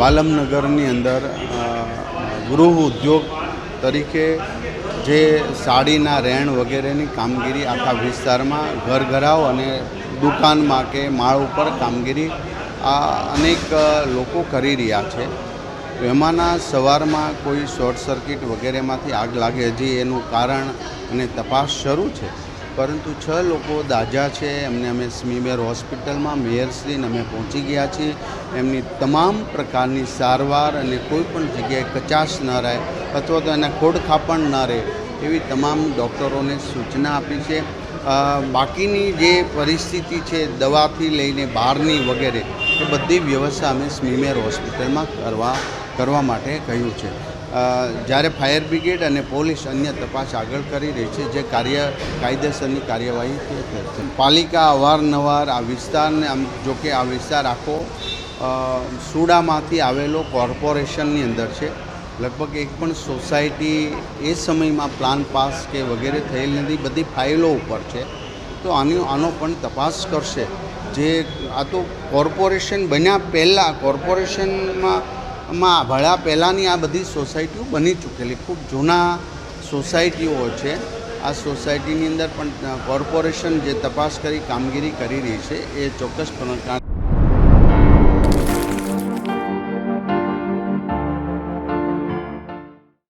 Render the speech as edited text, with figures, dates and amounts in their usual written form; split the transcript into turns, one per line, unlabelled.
વાલમનગરની અંદર ગૃહ ઉદ્યોગ તરીકે જે સાડીના રેણ વગેરેની કામગીરી આખા વિસ્તારમાં ઘરઘરાવ અને દુકાનમાં કે માળ ઉપર કામગીરી અનેક લોકો કરી રહ્યા છે. એમાંના સવારમાં કોઈ શોર્ટ સર્કિટ વગેરેમાંથી આગ લાગે, હજી એનું કારણ અને તપાસ શરૂ છે. પરંતુ 6 લોકો દાઝા છે. એમને અમે સ્મીમેર હોસ્પિટલમાં મેયરશ્રીને અમે પહોંચી ગયા છીએ. એમની તમામ પ્રકારની સારવાર અને કોઈ પણ જગ્યાએ કચાશ ન રહે અથવા તો એને ખોડખાપણ ન રહે એવી તમામ ડૉક્ટરોને સૂચના આપી છે. બાકીની જે પરિસ્થિતિ છે દવાથી લઈને બહારની વગેરે એ બધી વ્યવસ્થા અમે સ્મીમેર હોસ્પિટલમાં કરવા માટે કહ્યું છે. જ્યારે ફાયર બ્રિગેડ અને પોલીસ અન્ય તપાસ આગળ કરી રહી છે, જે કાયદેસરની કાર્યવાહી થશે. પાલિકા અવારનવાર આ વિસ્તારને જોકે આ વિસ્તાર આખો સુડામાંથી આવેલો કોર્પોરેશનની અંદર છે. લગભગ એક પણ સોસાયટી એ સમયમાં પ્લાન પાસ કે વગેરે થયેલ નથી. બધી ફાઇલો ઉપર છે. તો આનો પણ તપાસ કરશે. જે આ તો કોર્પોરેશન બન્યા પહેલાં કોર્પોરેશનમાં ભળ્યા પહેલાંની આ બધી સોસાયટીઓ બની ચૂકેલી ખૂબ જૂના સોસાયટીઓ છે. આ સોસાયટીની અંદર પણ કોર્પોરેશન જે તપાસ કરી કામગીરી કરી રહી છે એ ચોક્કસ પ્રકારની